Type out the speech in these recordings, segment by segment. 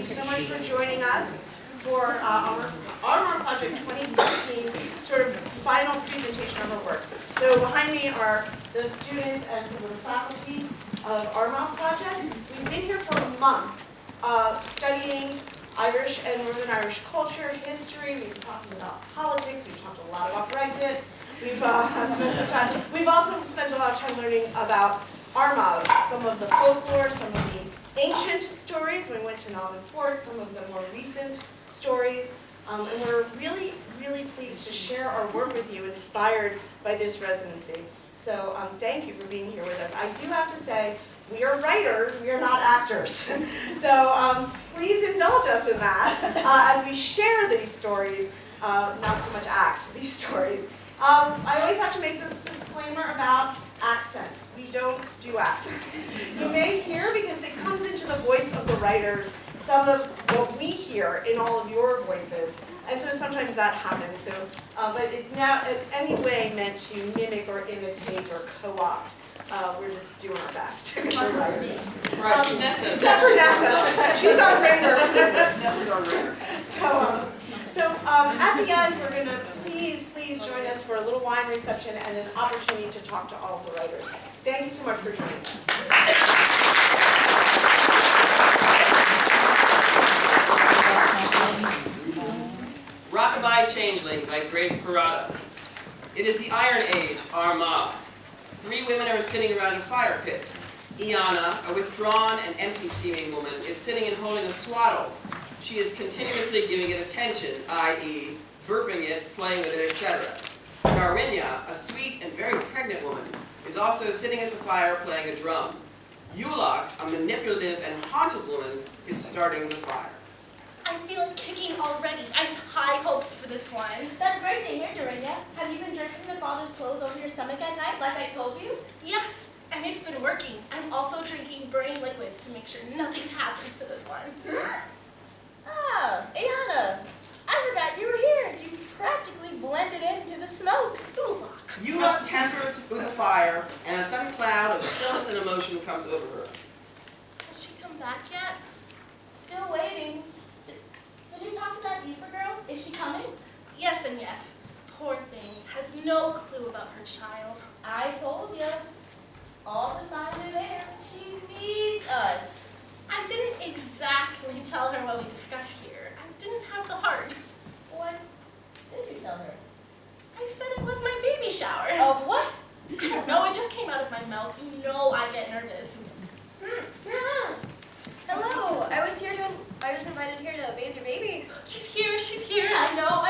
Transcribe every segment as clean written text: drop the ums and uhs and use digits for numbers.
you so much for joining us for our Armagh Project 2016 sort of final presentation of our work. So behind me are the students and some of the faculty of Armagh Project. We've been here for a month studying Irish and Northern Irish culture, history. We've been talking about politics. We've talked a lot about Brexit. We've spent some time. We've also spent a lot of time learning about Armagh, some of the folklore, some of the ancient stories. We went to Nottingham Fort, some of the more recent stories. And we're really, really pleased to share our work with you, inspired by this residency. So thank you for being here with us. I do have to say, we are writers, we are not actors. So please indulge us in that as we share these stories, not so much act these stories. I always have to make this disclaimer about accents. We don't do accents. You may hear, because it comes into the voice of the writers, some of what we hear in all of your voices. And so sometimes that happens. So, but it's not in any way meant to mimic or imitate or co-opt. We're just doing our best. Right, Nessa. Except for Nessa. She's our ringer. Nessa's our ringer. So at the end, we're going to please join us for a little wine reception and an opportunity to talk to all of the writers. Thank you so much for joining us. Rockabye Changeling by Grace Parada. It is the Iron Age, Armagh. 3 women are sitting around a fire pit. Iana, a withdrawn and empty-seeming woman, is sitting and holding a swaddle. She is continuously giving it attention, i.e., burping it, playing with it, etc. Garwinia, a sweet and very pregnant woman, is also sitting at the fire playing a drum. Yulak, a manipulative and haunted woman, is starting the fire. I feel it kicking already. I have high hopes for this one. That's great to hear, Dorinda. Have you been drinking the father's clothes over your stomach at night, like I told you? Yes, and it's been working. I'm also drinking burning liquids to make sure nothing happens to this one. Ah, Ayana, I forgot you were here. You practically blended into the smoke. Yulak tempers with the fire, and a sudden cloud of stillness and emotion comes over her. Has she come back yet? Still waiting. Did you talk to that Aoife girl? Is she coming? Yes and yes. Poor thing. Has no clue about her child. I told you. All the signs are there. She needs us. I didn't exactly tell her what we discussed here. I didn't have the heart. What did you tell her? I said it was my baby shower. Of what? I don't know, it just came out of my mouth. You know I get nervous. Hello, I was invited here to bathe your baby. She's here, she's here. I know.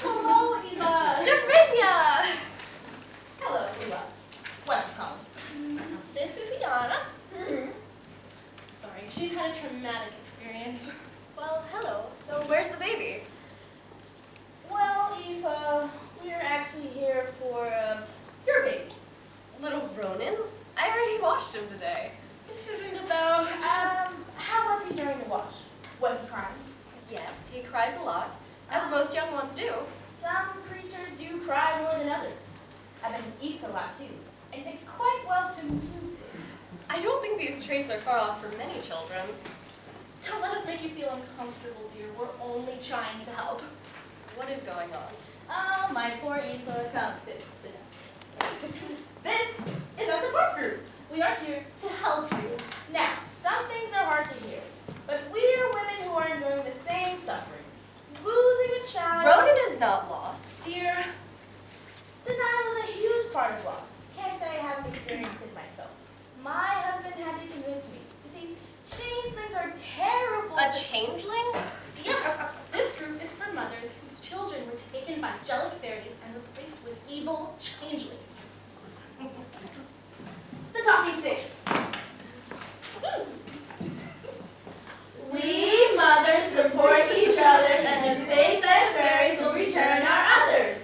Hello, Eva. Dorinda! Hello, Eva. What's calling? This is Iana. Sorry, she's had a traumatic experience. Well, hello. So where's the baby? Well, Aoife, we're actually here for your baby. Little Ronan? I already washed him today. This isn't about... How was he during the wash? Was he crying? Yes, he cries a lot, as most young ones do. Some creatures do cry more than others. I bet he eats a lot too, and takes quite well to music. I don't think these traits are far off for many children. Don't let us make you feel uncomfortable, dear. We're only trying to help. What is going on? Oh, my poor Aoife. Come, sit down. This is a support group. We are here to help you. Now, some things are hard to hear, but we are women who are enduring the same suffering. Losing a child. Ronan is not lost. Dear, Denial is a huge part of loss. Can't say I haven't experienced it myself. My husband had to convince me. You see, changelings are terrible. A changeling? yes, this group is for mothers whose children were taken by jealous fairies and replaced with evil changelings. The talking stick. We mothers support each other and faith that fairies will return our others.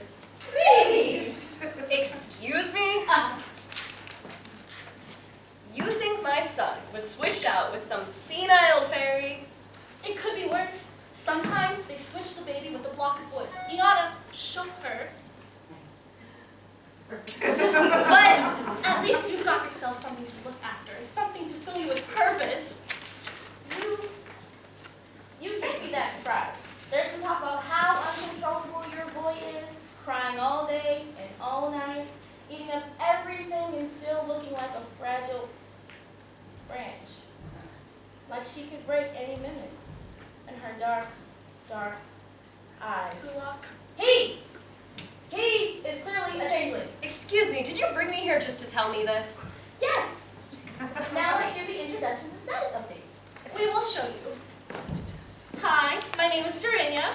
Babies. Excuse me? You think my son was swished out with some senile fairy? It could be worse. Sometimes they switch the baby with a block of wood. Iana, show her. But at least you've got yourself something to look after, something to fill you with purpose. You like she could break any minute. And her dark, dark eyes. He is clearly a changeling. Excuse me, did you bring me here just to tell me this? Yes. Now let's do the introductions and status updates. We will show you. Hi, my name is Durinia.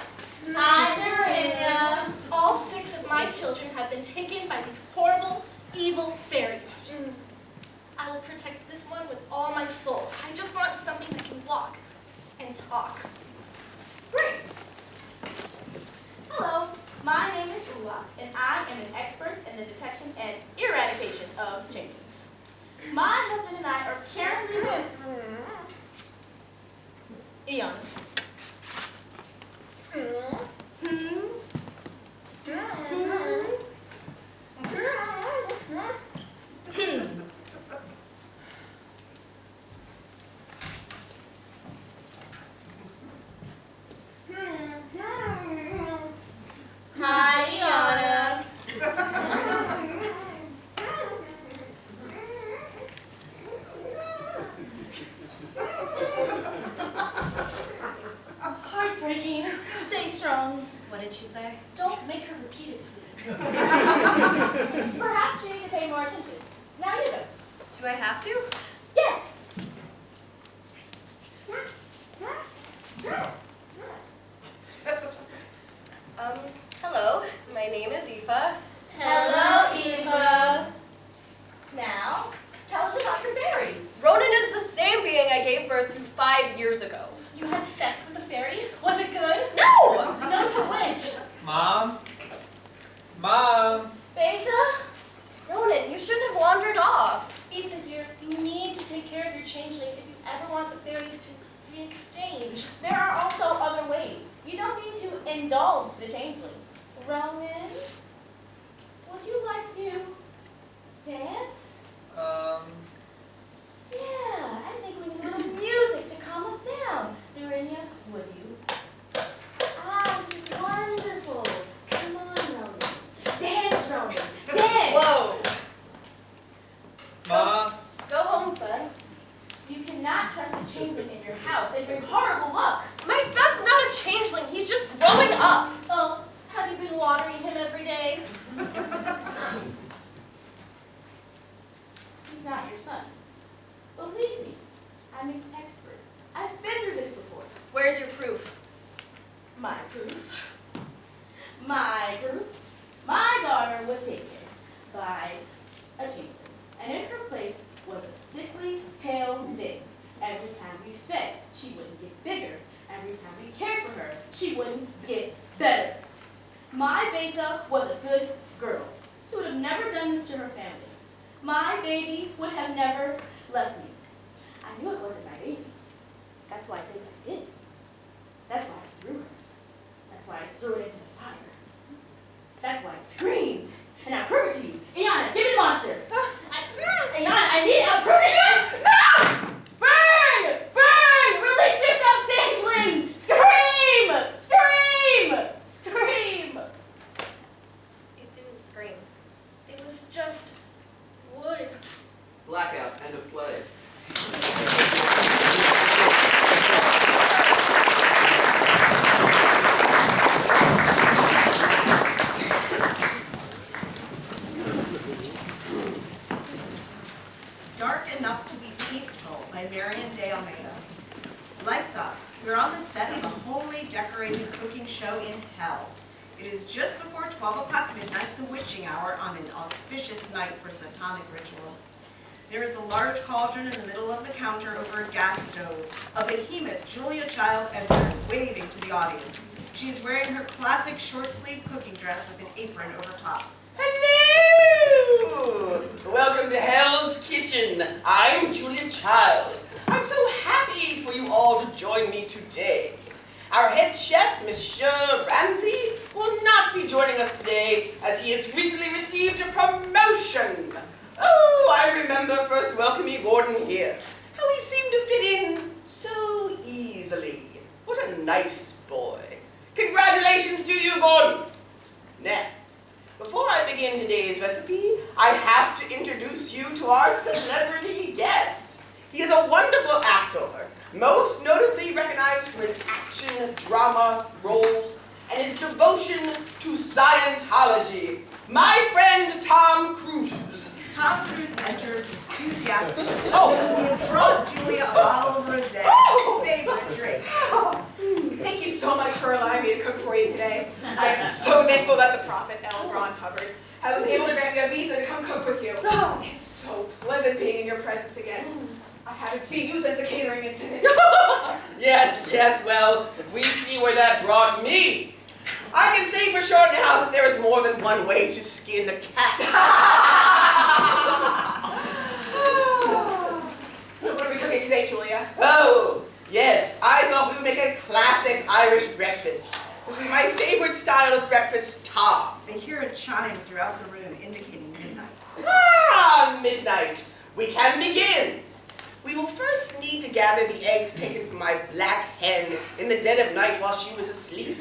Hi, Dorinda. All 6 of my children have been taken by these horrible, evil fairies. I will protect this one with all my soul. I just want something that can walk and talk. Great. Hello, my name is Ula, and I am an expert in the detection and eradication of changelings. My husband and I are currently with Eon. Hi, Iana. Heartbreaking. Stay strong. What did she say? Don't make her repeat it, sweetie. Perhaps you need to pay more attention. Now you go. Do I have to? Yes. Hello, my name is Aoife. Hello, Eva. Now, tell us about your fairy. Ronan is the same being I gave birth to 5 years ago. You had sex with a fairy? Was it good? No! No to which? Mom? Mom? Beta? Ronan, you shouldn't have wandered off. Ethan, dear, you need to take care of your changeling if you ever want the fairies to re-exchange. There are also other ways. You don't need to indulge the changeling. Ronan, would you like to dance? Yeah, I think we need a little music to calm us down. Durinia, would you? Ah, this is wonderful. Come on, Ronan. Dance, Ronan. Dance! Whoa! Mom? Go home, son. You cannot trust the changeling in your house. They bring horrible luck. My son's not a changeling, he's just growing up. Oh, have you been watering him every day? He's not your son. Believe me, I'm an expert. I've been through this before. Where's your proof? My proof. My proof. My daughter was taken by a changeling, and in her place was a sickly, pale thing. Every time we fed, she wouldn't get bigger. Every time we cared for her, she wouldn't get better. My Beta was a good girl. She would have never done this to her family. My baby would have never left me. I knew it wasn't my baby. That's why I did what I did. That's why I threw her. That's why I threw it into the fire. That's why I screamed. And I'll prove it to you. Iana, give me the monster. Iana, I need it. I'll prove it. No! Burn! Burn! Release yourself, changeling! Scream! Scream! Scream! It didn't scream. It was just wood. Blackout, end of play. Dark Enough to Be Peaceful by Marion De Almeida. Lights up. We're on the set of a homely decorated cooking show in hell. It is just before 12 o'clock midnight, the witching hour, on an auspicious night for satanic ritual. There is a large cauldron in the middle of the counter over a gas stove. A behemoth, Julia Child, enters, waving to the audience. She is wearing her classic short-sleeved cooking dress with an apron over top. Hello! Welcome to Hell's Kitchen. I'm Julia Child. I'm so happy for you all to join me today. Our head chef, Monsieur Ramsey, will not be joining us today as he has recently received a promotion. Oh, I remember first welcoming Gordon here. How he seemed to fit in so easily. What a nice boy. Congratulations to you, Gordon. Now, before I begin today's recipe, I have to introduce you to our celebrity guest. He is a wonderful actor, most notably recognized for his action drama roles and his devotion to Scientology, my friend Tom Cruise. Tom Cruise enters enthusiastic. He has brought Julia a bottle of rosé, favorite drink. Thank you so much for allowing me to cook for you today. I am so thankful that the prophet L. Ron Hubbard was able to grant me a visa to come cook with you. It's so pleasant being in your presence again. I haven't seen you since the catering incident. Yes, well, we see where that brought me. I can say for sure now that there is more than one way to skin a cat. So what are we cooking today, Julia? Oh, yes, I thought we would make a classic Irish breakfast. This is my favorite style of breakfast, Tom. They hear a chime throughout the room indicating midnight. Midnight. We can begin. We will first need to gather the eggs taken from my black hen in the dead of night while she was asleep.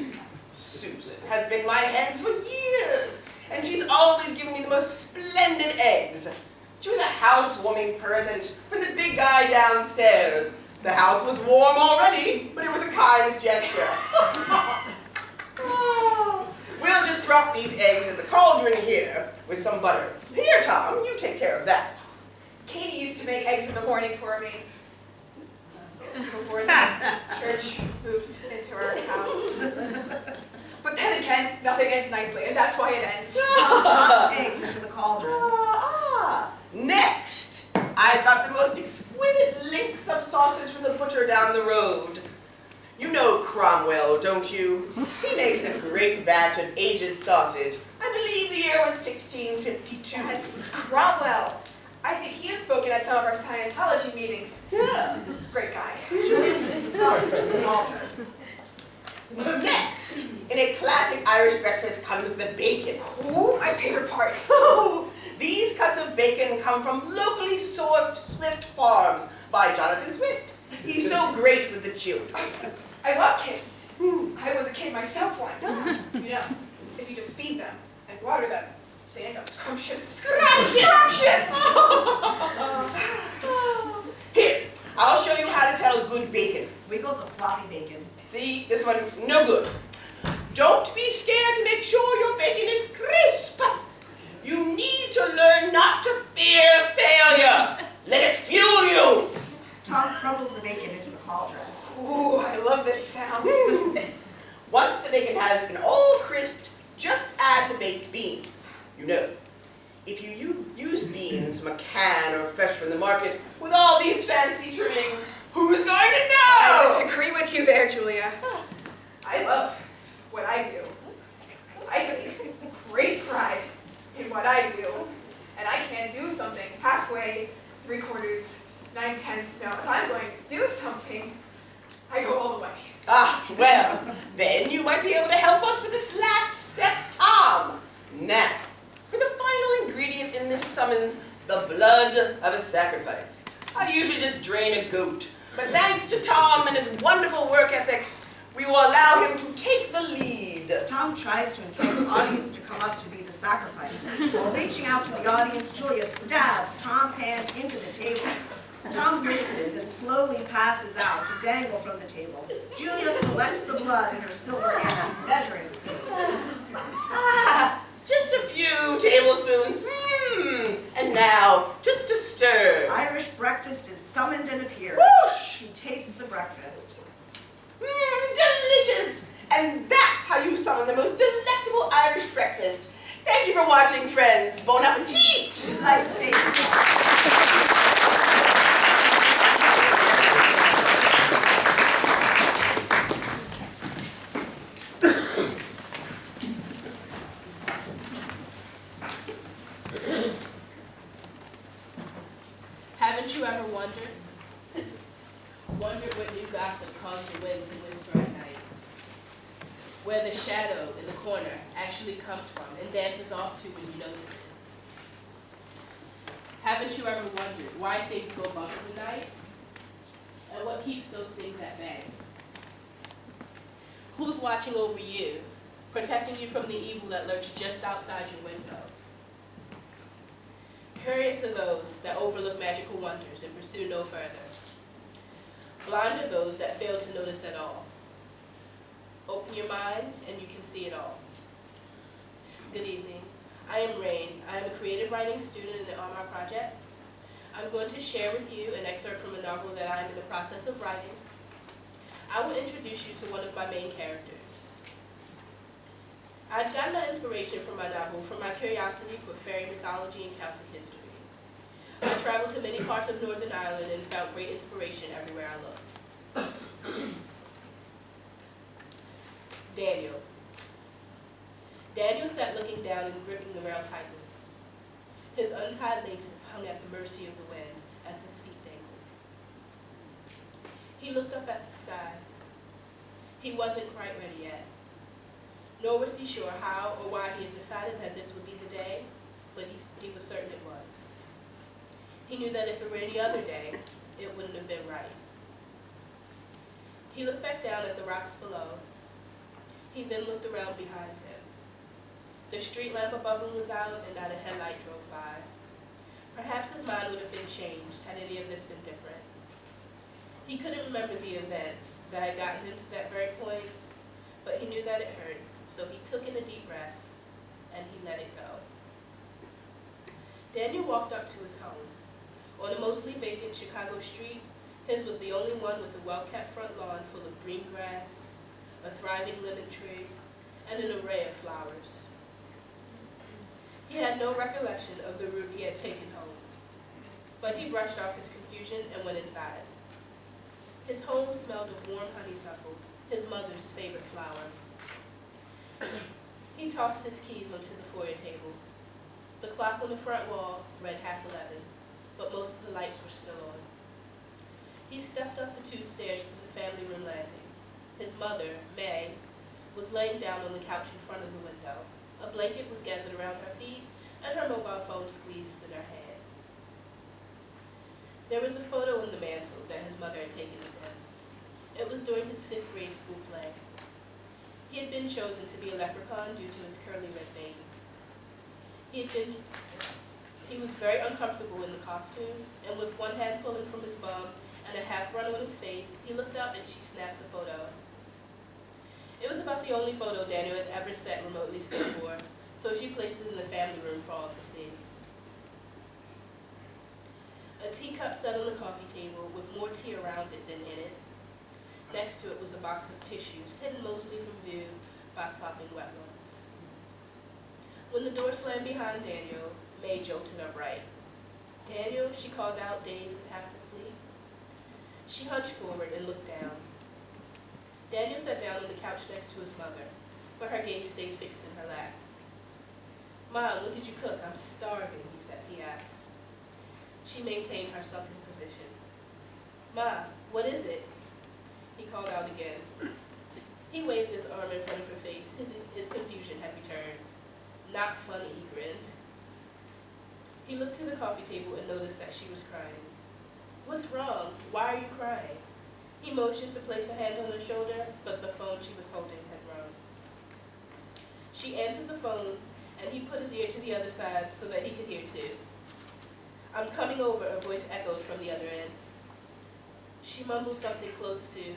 Susan has been my hen for years, and she's always given me the most splendid eggs. She was a housewarming present from the big guy downstairs. The house was warm already, but it was a kind gesture. We'll just drop these eggs in the cauldron here with some butter. Here, Tom, you take care of that. Katie used to make eggs in the morning for me before the church moved into our house. But then again, nothing ends nicely, and that's why it ends. Tom's eggs into the cauldron. Next, I've got the most exquisite links of sausage from the butcher down the road. You know Cromwell, don't you? He makes a great batch of aged sausage. I believe the year was 1652. Yes, Cromwell. I think he has spoken at some of our Scientology meetings. Yeah. Great guy. Julia puts the sausage in the cauldron. Next, in a classic Irish breakfast comes the bacon. Ooh, my favorite part. These cuts of bacon come from locally sourced Swift Farms by Jonathan Swift. He's so great with the children. I love kids. I was a kid myself once. You know, if you just feed them and water them, they end up scrumptious. Scrumptious! Here, I'll show you how to tell good bacon. Wiggles of floppy bacon. See, this one, no good. Don't be scared to make sure your bacon is crisp. You need to learn not to fear failure. Let it fuel you. Tom crumbles the bacon into the cauldron. Ooh, I love this sound. Once the bacon has been all crisped, just add the baked beans. You know, if you use beans from a can or fresh from the market with all these fancy trimmings, who's going to know? I disagree with you there, Julia. I love what I do. I take great pride in what I do, and I can't do something halfway, 3/4, 9/10. Now, if I'm going to do something, I go all the way. Well, then you might be able to help us with this last step, Tom. Now, for the final ingredient in this summons, the blood of a sacrifice. I usually just drain a goat, but thanks to Tom and his wonderful work ethic, we will allow him to take the lead. Tom tries to entice the audience to come up to be the sacrifice. While reaching out to the audience, Julia stabs Tom's hand into the table. Tom winces and slowly passes out to dangle from the table. Julia collects the blood in her silver and measuring spoon. Just a few tablespoons. And now, just a stir. Irish breakfast is summoned and appears. Whoosh! She tastes the breakfast. Delicious! And that's how you summon the most delectable Irish breakfast. Thank you for watching, friends. Bon appetit! Nice taste. Haven't you ever wondered what new gossip caused the wind to whisper at night? Where the shadow in the corner actually comes from and dances off to when you notice it? Haven't you ever wondered why things go bump in the night? And what keeps those things at bay? Who's watching over you, protecting you from the evil that lurks just outside your window? Curious are those that overlook magical wonders and pursue no further. Blind are those that fail to notice at all. Open your mind and you can see it all. Good evening. I am Rain. I am a creative writing student in the Armagh Project. I'm going to share with you an excerpt from a novel that I am in the process of writing. I will introduce you to one of my main characters. I'd gotten my inspiration from my novel from my curiosity for fairy mythology and Celtic history. I traveled to many parts of Northern Ireland and found great inspiration everywhere I looked. Daniel. Daniel sat looking down and gripping the rail tightly. His untied laces hung at the mercy of the wind as his feet dangled. He looked up at the sky. He wasn't quite ready yet. Nor was he sure how or why he had decided that this would be the day, but he was certain it was. He knew that if it were any other day, it wouldn't have been right. He looked back down at the rocks below. He then looked around behind him. The street lamp above him was out and not a headlight drove by. Perhaps his mind would have been changed had any of this been different. He couldn't remember the events that had gotten him to that very point, but he knew that it hurt, so he took in a deep breath and he let it go. Daniel walked up to his home. On a mostly vacant Chicago street, his was the only one with a well-kept front lawn full of green grass, a thriving lemon tree, and an array of flowers. He had no recollection of the route he had taken home, but he brushed off his confusion and went inside. His home smelled of warm honeysuckle, his mother's favorite flower. He tossed his keys onto the foyer table. The clock on the front wall read 11:30, but most of the lights were still on. He stepped up the 2 stairs to the family room landing. His mother, May, was laying down on the couch in front of the window. A blanket was gathered around her feet, and her mobile phone squeezed in her hand. There was a photo on the mantle that his mother had taken of him. It was during his 5th grade school play. He had been chosen to be a leprechaun due to his curly red mane. He was very uncomfortable in the costume, and with one hand pulling from his bum and a half run on his face, he looked up and she snapped the photo. It was about the only photo Daniel had ever sat remotely still for, so she placed it in the family room for all to see. A teacup sat on the coffee table with more tea around it than in it. Next to it was a box of tissues, hidden mostly from view by sopping wet ones. When the door slammed behind Daniel, May jolted upright. "Daniel," she called out, dazed and half asleep. She hunched forward and looked down. Daniel sat down on the couch next to his mother, but her gaze stayed fixed in her lap. "Mom, what did you cook? I'm starving," he asked. She maintained her sunken position. "Ma, what is it?" He called out again. He waved his arm in front of her face. His confusion had returned. "Not funny," he grinned. He looked to the coffee table and noticed that she was crying. "What's wrong? Why are you crying?" He motioned to place a hand on her shoulder, but the phone she was holding had rung. She answered the phone, and he put his ear to the other side so that he could hear too. "I'm coming over," a voice echoed from the other end. She mumbled something close to,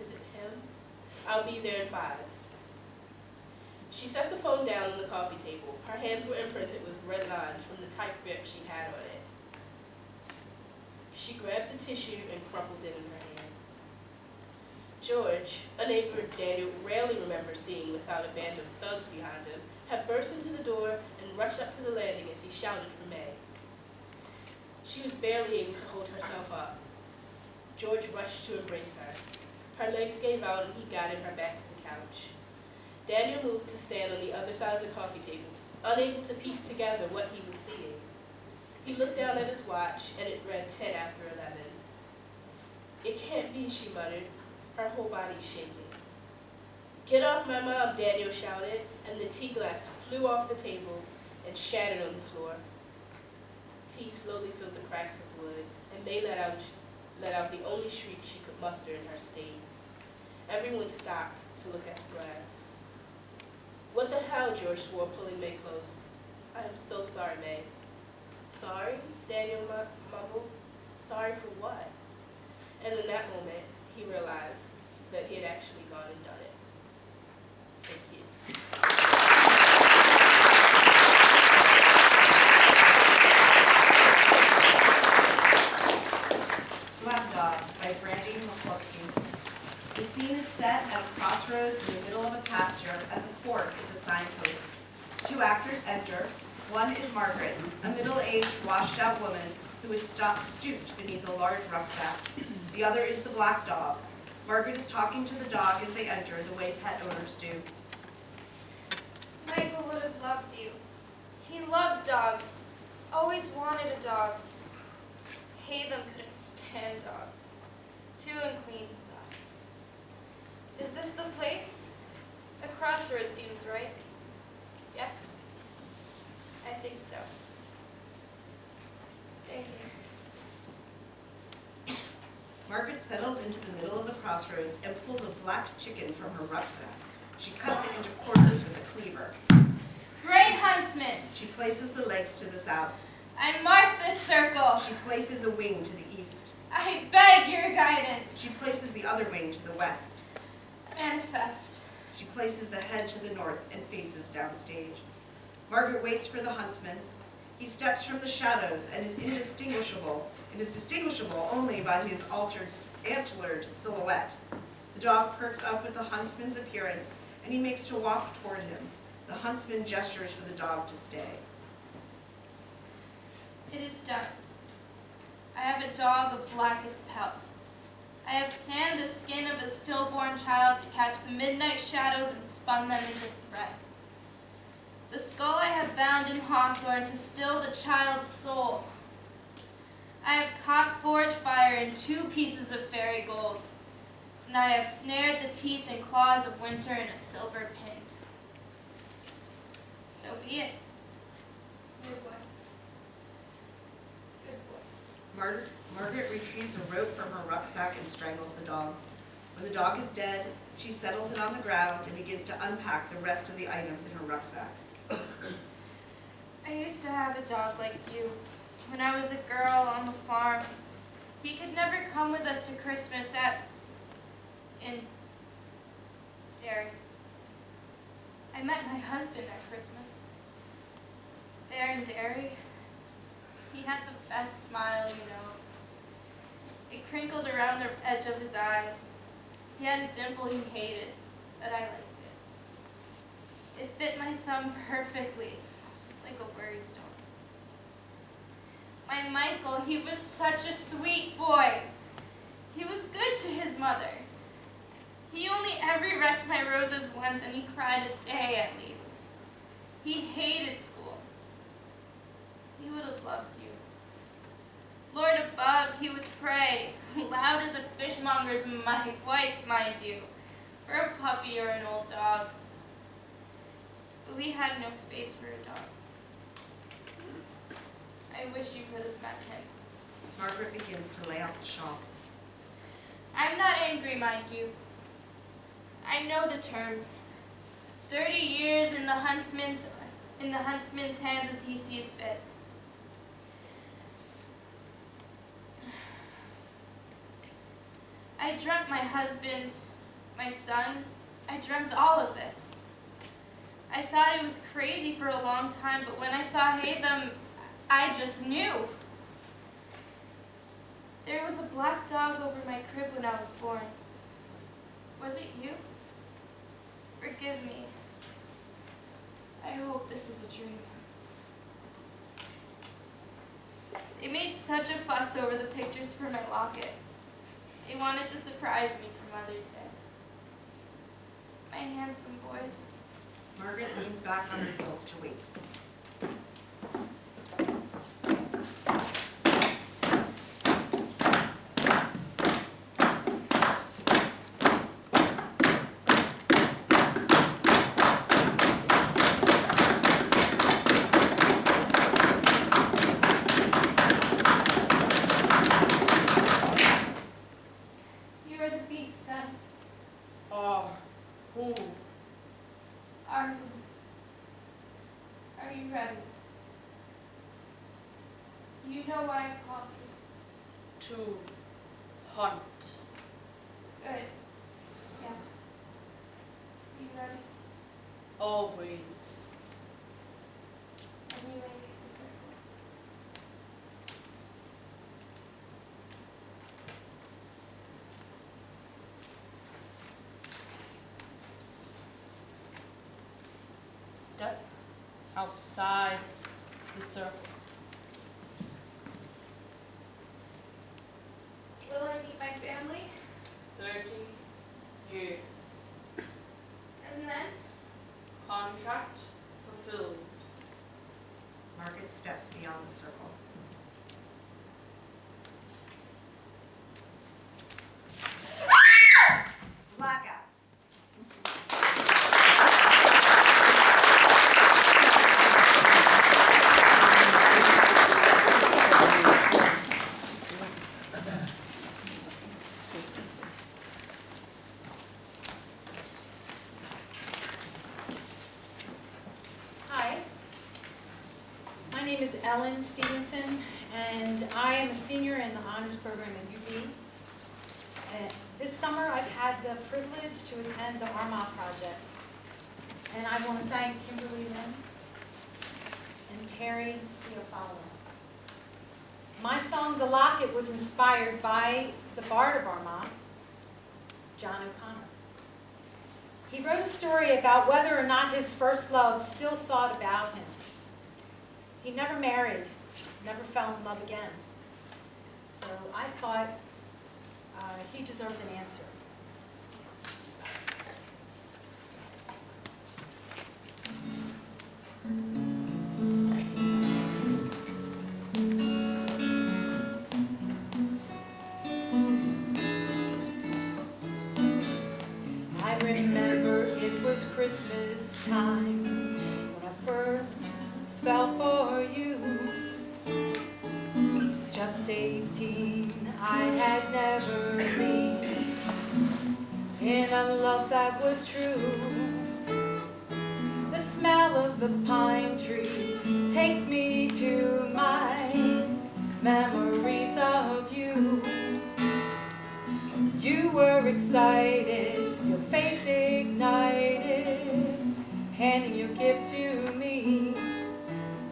"Is it him? I'll be there in 5. She set the phone down on the coffee table. Her hands were imprinted with red lines from the tight grip she had on it. She grabbed the tissue and crumpled it in her hand. George, a neighbor Daniel rarely remembered seeing without a band of thugs behind him, had burst into the door and rushed up to the landing as he shouted for May. She was barely able to hold herself up. George rushed to embrace her. Her legs gave out and he guided her back to the couch. Daniel moved to stand on the other side of the coffee table, unable to piece together what he was seeing. He looked down at his watch and it read 11:10. "It can't be," she muttered, her whole body shaking. "Get off my mom," Daniel shouted, and the tea glass flew off the table and shattered on the floor. Tea slowly filled the cracks of wood, and May let out the only shriek she could muster in her state. Everyone stopped to look at the glass. "What the hell?" George swore, pulling May close. "I am so sorry, May." "Sorry?" Daniel mumbled. "Sorry for what?" And in that moment, he realized that he had actually gone and done it. Thank you. Black Dog by Brandy McCluskey. The scene is set at a crossroads in the middle of a pasture. At the fork is a signpost. Two actors enter. One is Margaret, a middle-aged, washed-out woman who is stooped beneath a large rucksack. The other is the Black Dog. Margaret is talking to the dog as they enter, the way pet owners do. Michael would have loved you. He loved dogs. Always wanted a dog. Haytham couldn't stand dogs. Too unclean for that. Is this the place? The Crossroads seems right. Yes? I think so. Stay here. Margaret settles into the middle of the crossroads and pulls a black chicken from her rucksack. She cuts it into quarters with a cleaver. Great huntsman! She places the legs to the south. I mark this circle. She places a wing to the east. I beg your guidance. She places the other wing to the west. Manifest. She places the head to the north and faces downstage. Margaret waits for the huntsman. He steps from the shadows and is indistinguishable. It is distinguishable only by his antlered silhouette. The dog perks up with the huntsman's appearance, and he makes to walk toward him. The huntsman gestures for the dog to stay. It is done. I have a dog of blackest pelt. I have tanned the skin of a stillborn child to catch the midnight shadows and spun them into thread. The skull I have bound in hawthorn to still the child's soul. I have caught forge fire in 2 pieces of fairy gold, and I have snared the teeth and claws of winter in a silver pin. So be it. Good boy. Good boy. Margaret retrieves a rope from her rucksack and strangles the dog. When the dog is dead, she settles it on the ground and begins to unpack the rest of the items in her rucksack. I used to have a dog like you when I was a girl on the farm. He could never come with us to Christmas in Derry. I met my husband at Christmas. There in Derry. He had the best smile, you know. It crinkled around the edge of his eyes. He had a dimple he hated, but I liked it. It fit my thumb perfectly, just like a worry stone. My Michael, he was such a sweet boy. He was good to his mother. He only ever wrecked my roses once, and he cried a day at least. He hated school. He would have loved you. Lord above, he would pray, loud as a fishmonger's wife, mind you, for a puppy or an old dog. But we had no space for a dog. I wish you could have met him. Margaret begins to lay out the shawl. I'm not angry, mind you. I know the terms. 30 years in the huntsman's hands as he sees fit. I dreamt my husband, my son, I dreamt all of this. I thought it was crazy for a long time, but when I saw Haytham, I just knew. There was a black dog over my crib when I was born. Was it you? Forgive me. I hope this is a dream. They made such a fuss over the pictures for my locket. They wanted to surprise me for Mother's Day. My handsome boys. Margaret leans back on her heels to wait. You are the beast then. Who? Are you ready? Do you know why I've called you? To Hunt. Good. Yes. You ready? Always. And you indicate the circle. Step outside the circle. Will I meet my family? 30 years. And then? Contract fulfilled. Margaret steps beyond the circle. Blackout. Hi, my name is Ellen Stevenson, and I am a senior in the honors program at UB. And this summer, I've had the privilege to attend the Armagh Project, and I want to thank Kimberly Lynn and Terry Ciofalo. My song, "The Locket," was inspired by the Bard of Armagh, John O'Connor. He wrote a story about whether or not his first love still thought about him. He never married, never fell in love again. So I thought he deserved an answer. I remember it was Christmas time when I first fell for you. Just 18, I had never been in a love that was true. The smell of the pine tree takes me to my memories of you. You were excited, your face ignited, handing your gift to me.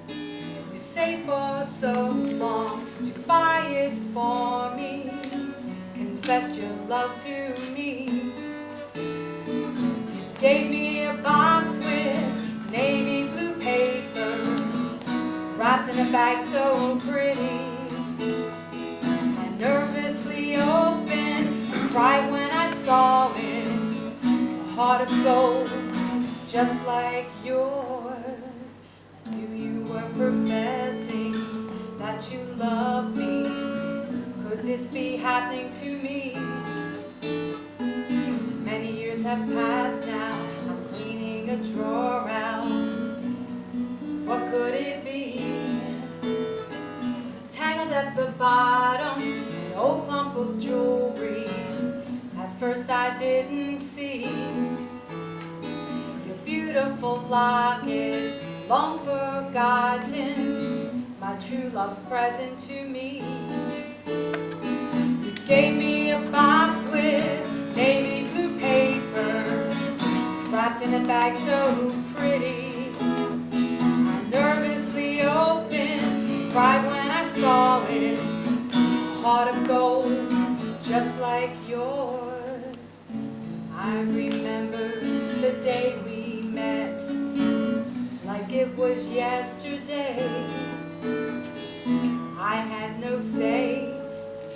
You saved for so long to buy it for me, confessed your love to me. You gave me a box with navy blue paper, wrapped in a bag so pretty. I nervously opened, cried when I saw it, a heart of gold, just like yours. I knew you were professing that you love me. Could this be happening to me? Many years have passed now, I'm cleaning a drawer out. What could it be? Tangled at the bottom, an old clump of jewelry. At first I didn't see your beautiful locket, long forgotten, my true love's present to me. You gave me a box with navy blue paper, wrapped in a bag so pretty. I nervously opened, cried when I saw it, a heart of gold, just like yours. I remember the day we met, like it was yesterday. I had no say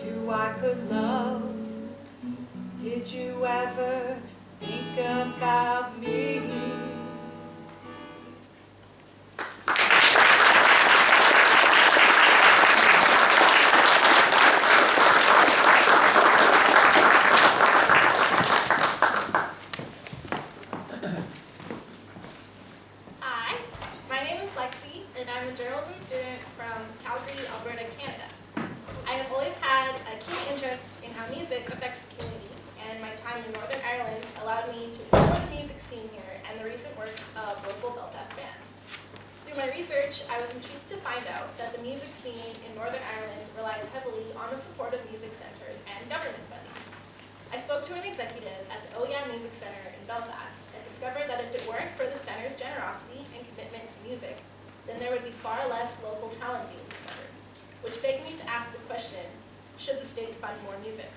who I could love. Did you ever think about me? My name is Lexi, and I'm a journalism student from Calgary, Alberta, Canada. I have always had a keen interest in how music affects the community, and my time in Northern Ireland allowed me to explore the music scene here and the recent works of local Belfast bands. Through my research, I was intrigued to find out that the music scene in Northern Ireland relies heavily on the support of music centres and government funding. I spoke to an executive at the OEM Music Centre in Belfast and discovered that if it weren't for the centre's generosity and commitment to music, then there would be far less local talent being discovered, which begged me to ask the question, should the state fund more music?